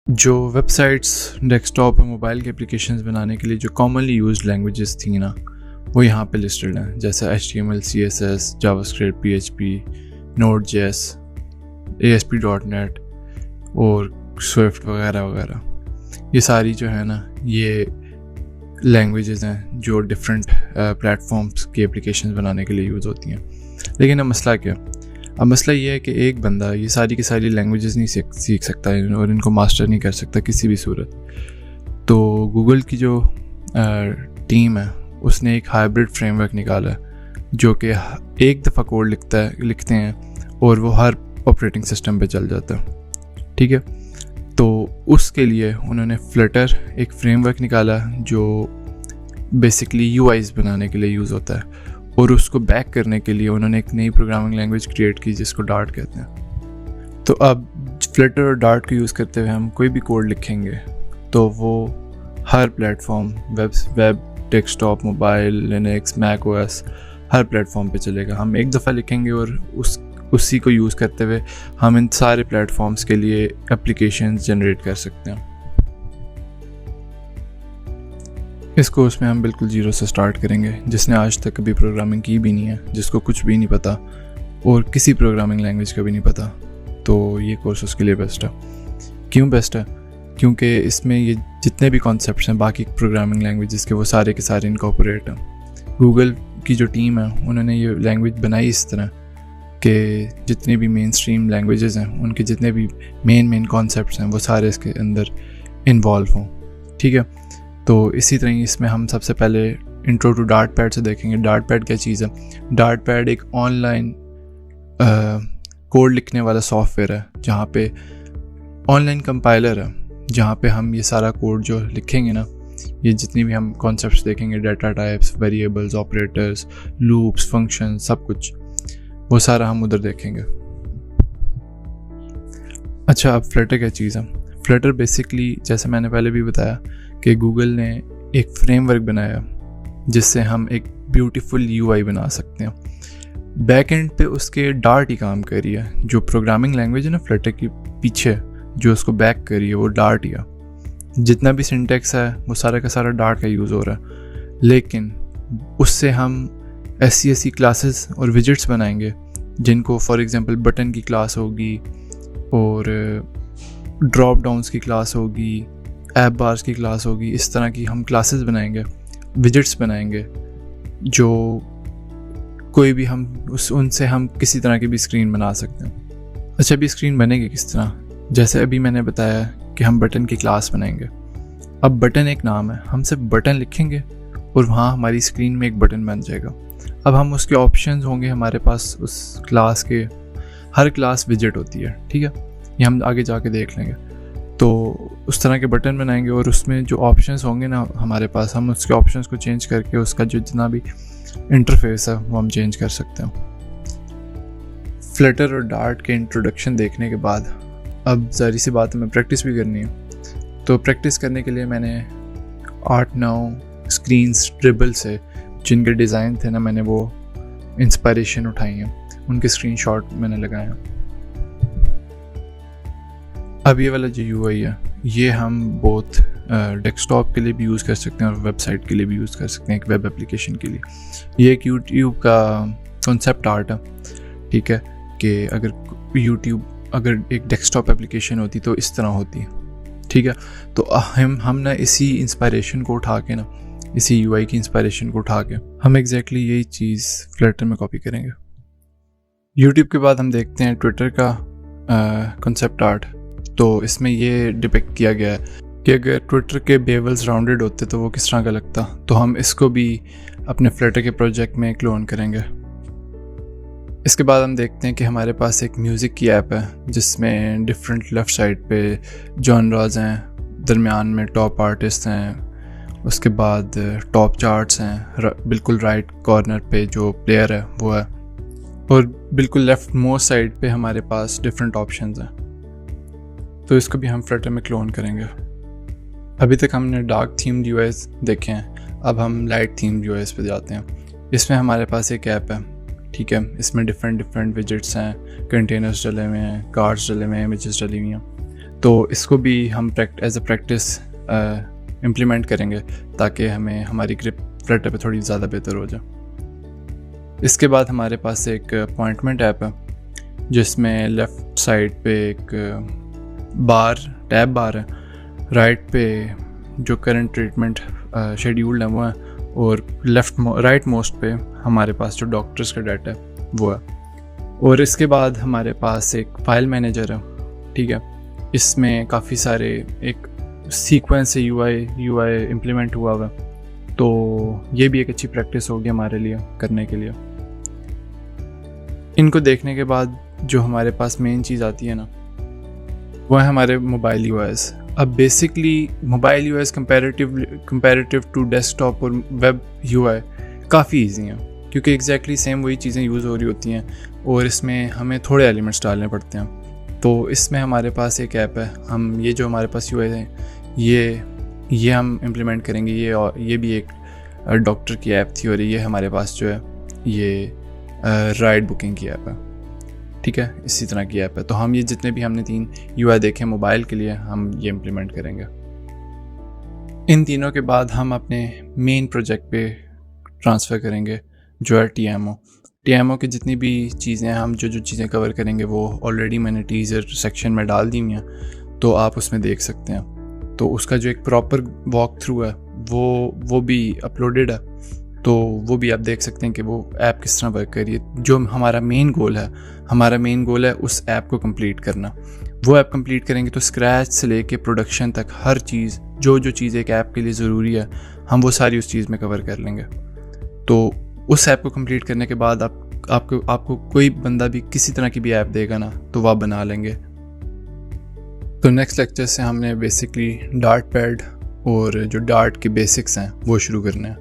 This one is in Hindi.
जो वेबसाइट्स, डेस्कटॉप और मोबाइल के एप्लीकेशंस बनाने के लिए जो कॉमनली यूज्ड लैंग्वेजेस थी ना, वो यहाँ पे लिस्टेड हैं, जैसे HTML, CSS, JavaScript, PHP, Node.js, ASP.NET और स्विफ्ट वगैरह वगैरह। ये सारी जो है ना, ये लैंग्वेजेस हैं जो डिफरेंट प्लेटफॉर्म्स की एप्लीकेशंस बनाने के लिए यूज़ होती हैं। लेकिन अब मसला क्या? अब मसला ये है कि एक बंदा ये सारी की सारी लैंग्वेजेस नहीं सीख सकता है और इनको मास्टर नहीं कर सकता किसी भी सूरत। तो गूगल की जो टीम है उसने एक हाइब्रिड फ्रेमवर्क निकाला है जो कि एक दफ़ा कोड लिखते हैं और वो हर ऑपरेटिंग सिस्टम पे चल जाता है। ठीक है, तो उसके लिए उन्होंने फ्लटर एक फ्रेमवर्क निकाला जो बेसिकली UIs बनाने के लिए यूज़ होता है, और उसको बैक करने के लिए उन्होंने एक नई प्रोग्रामिंग लैंग्वेज क्रिएट की जिसको डार्ट कहते हैं। तो अब फ्लटर और डार्ट को यूज़ करते हुए हम कोई भी कोड लिखेंगे तो वो हर platform, web, desktop, mobile, Linux, Mac OS, हर प्लेटफॉर्म पे चलेगा। हम एक दफ़ा लिखेंगे और उसी को यूज़ करते हुए हम इन सारे प्लेटफॉर्म्स के लिए एप्लीकेशंस जनरेट कर सकते हैं। इस कोर्स में हम बिल्कुल ज़ीरो से स्टार्ट करेंगे। जिसने आज तक कभी प्रोग्रामिंग की भी नहीं है, जिसको कुछ भी नहीं पता और किसी प्रोग्रामिंग लैंग्वेज का भी नहीं पता, तो ये कोर्स उसके लिए बेस्ट है। क्यों बेस्ट है? क्योंकि इसमें ये जितने भी कॉन्सेप्ट्स हैं बाकी प्रोग्रामिंग लैंग्वेजेस के, वो सारे के सारे इनकॉर्पोरेट हैं। गूगल की जो टीम है उन्होंने ये लैंग्वेज बनाई इस तरह कि जितनी भी मेन स्ट्रीम लैंग्वेजेस हैं उनके जितने भी मेन कॉन्सेप्ट्स हैं वो सारे इसके अंदर इन्वॉल्व हों। ठीक है, तो इसी तरह ही इसमें हम सबसे पहले इंट्रो टू डार्टपैड से देखेंगे। डार्टपैड क्या चीज़ है? डार्टपैड एक ऑनलाइन कोड लिखने वाला सॉफ्टवेयर है, जहाँ पे ऑनलाइन कंपाइलर है, जहाँ पे हम ये सारा कोड जो लिखेंगे ना, ये जितनी भी हम कॉन्सेप्ट्स देखेंगे, data types, variables, operators, loops, function, सब कुछ, वो सारा हम उधर देखेंगे। अच्छा, अब फ्लटर क्या चीज़ है? फ्लटर बेसिकली, जैसे मैंने पहले भी बताया कि गूगल ने एक फ्रेमवर्क बनाया जिससे हम एक ब्यूटीफुल UI बना सकते हैं। बैक एंड पे उसके डार्ट ही काम कर रही है। जो प्रोग्रामिंग लैंग्वेज है ना फ्लटर के पीछे जो उसको बैक कर रही है वो डार्ट ही है। जितना भी सिंटेक्स है वो सारा का सारा डार्ट का यूज़ हो रहा है, लेकिन उससे हम ऐसी क्लासेस और विजिट्स बनाएंगे जिनको फॉर एग्जांपल बटन की क्लास होगी और ड्रॉप डाउन्स की क्लास होगी, ऐप बार्स की क्लास होगी। इस तरह की हम क्लासेस बनाएंगे, विजिट्स बनाएंगे जो कोई भी हम उनसे हम किसी तरह की भी स्क्रीन बना सकते हैं। अच्छा, अभी स्क्रीन बनेगी किस तरह? जैसे अभी मैंने बताया कि हम बटन की क्लास बनाएंगे। अब बटन एक नाम है, हम सिर्फ बटन लिखेंगे और वहाँ हमारी स्क्रीन में एक बटन बन जाएगा। अब हम उसके ऑप्शंस होंगे हमारे पास, उस क्लास के हर क्लास विजिट होती है। ठीक है, ये हम आगे जाके देख लेंगे। तो उस तरह के बटन बनाएंगे और उसमें जो ऑप्शंस होंगे ना हमारे पास, हम उसके ऑप्शंस को चेंज करके उसका जो जितना भी इंटरफेस है वो हम चेंज कर सकते हैं। फ्लटर और डार्ट के इंट्रोडक्शन देखने के बाद अब ज़ाहिर सी बात है मैं प्रैक्टिस भी करनी है। तो प्रैक्टिस करने के लिए मैंने 8-9 स्क्रीन्स ड्रिबल से जिनके डिज़ाइन थे ना, मैंने वो इंस्पायरेशन उठाई है, उनके स्क्रीनशॉट मैंने लगाए हैं। अब ये वाला जो UI है ये हम बोथ डेस्कटॉप के लिए भी यूज़ कर सकते हैं और वेबसाइट के लिए भी यूज़ कर सकते हैं, एक वेब एप्लीकेशन के लिए। ये एक YouTube का कॉन्सेप्ट आर्ट है। ठीक है, कि अगर एक डेस्कटॉप एप्लीकेशन होती तो इस तरह होती। ठीक है, तो हम ना इसी इंस्पायरेशन को उठा के ना, इसी UI की इंस्पायरेशन को उठा के हम एग्जैक्टली यही चीज़ फ्लटर में कॉपी करेंगे। यूट्यूब के बाद हम देखते हैं ट्विटर का कॉन्सेप्ट आर्ट। तो इसमें ये डिपिक्ट किया गया है कि अगर ट्विटर के बेवल्स राउंडेड होते तो वो किस तरह का लगता। तो हम इसको भी अपने फ्लटर के प्रोजेक्ट में क्लोन करेंगे। इसके बाद हम देखते हैं कि हमारे पास एक म्यूज़िक की ऐप है जिसमें डिफरेंट लेफ़्ट साइड पे जॉनराज हैं, दरमियान में टॉप आर्टिस्ट हैं, उसके बाद टॉप चार्ट्स हैं, बिल्कुल राइट कॉर्नर पे जो प्लेयर है वो है, और बिल्कुल लेफ़्ट मोस्ट साइड पे हमारे पास डिफरेंट ऑप्शंस हैं। तो इसको भी हम फ्लटर में क्लोन करेंगे। अभी तक हमने डार्क थीम्ड UIs देखे हैं, अब हम लाइट थीम्ड UIs पे जाते हैं। इसमें हमारे पास एक ऐप है, ठीक है, इसमें डिफरेंट विजिट्स हैं, कंटेनर्स डले हुए हैं, कार्ड्स डले हुए हैं, इमेजेस डली हुई हैं। तो इसको भी हम एज अ प्रैक्टिस इम्प्लीमेंट करेंगे ताकि हमें हमारी ग्रिप फ्लटर पे थोड़ी ज़्यादा बेहतर हो जाए। इसके बाद हमारे पास एक अपॉइंटमेंट ऐप है जिसमें लेफ़्ट साइड पे एक टैब बार है, राइट पे जो करंट ट्रीटमेंट शेड्यूल्ड है वो है, और राइट मोस्ट पे हमारे पास जो डॉक्टर्स का डाटा है वो है। और इसके बाद हमारे पास एक फाइल मैनेजर है, ठीक है। इसमें काफ़ी सारे एक सीक्वेंस से यूआई इम्प्लीमेंट हुआ हुआ, तो ये भी एक अच्छी प्रैक्टिस होगी हमारे लिए करने के लिए। इनको देखने के बाद जो हमारे पास मेन चीज़ आती है ना, वो है हमारे मोबाइल यूआईस। अब basically mobile UIs comparative to desktop और वेब यूआई काफ़ी इजी हैं, क्योंकि एग्जैक्टली सेम वही चीज़ें यूज़ हो रही होती हैं और इसमें हमें थोड़े एलिमेंट्स डालने पड़ते हैं। तो इसमें हमारे पास एक ऐप है, हम ये जो हमारे पास यूआई है ये हम इम्प्लीमेंट करेंगे। ये भी एक डॉक्टर की ऐप थी, और ये हमारे पास जो है ये राइड बुकिंग की ऐप है, ठीक है। इसी तरह की ऐप है। तो हम ये जितने भी हमने 3 यूआई देखे मोबाइल के लिए, हम ये इम्प्लीमेंट करेंगे। इन तीनों के बाद हम अपने मेन प्रोजेक्ट पे ट्रांसफ़र करेंगे जो है टीएमओ की जितनी भी चीज़ें हम जो चीज़ें कवर करेंगे वो ऑलरेडी मैंने टीज़र सेक्शन में डाल दी हुई हैं, तो आप उसमें देख सकते हैं। तो उसका जो एक प्रॉपर वॉक थ्रू है वो भी अपलोडेड है, तो वो भी आप देख सकते हैं कि वो ऐप किस तरह वर्क कर रही है। जो हमारा मेन गोल है उस ऐप को कंप्लीट करना। वो ऐप कंप्लीट करेंगे तो स्क्रैच से लेके प्रोडक्शन तक हर चीज़ जो चीज़ एक ऐप के लिए ज़रूरी है, हम वो सारी उस चीज़ में कवर कर लेंगे। तो उस ऐप को कंप्लीट करने के बाद आपको कोई बंदा भी किसी तरह की भी ऐप देगा ना, तो वह बना लेंगे। तो नेक्स्ट लेक्चर से हमने बेसिकली डार्ट पैड और जो डार्ट के बेसिक्स हैं वो शुरू करने हैं।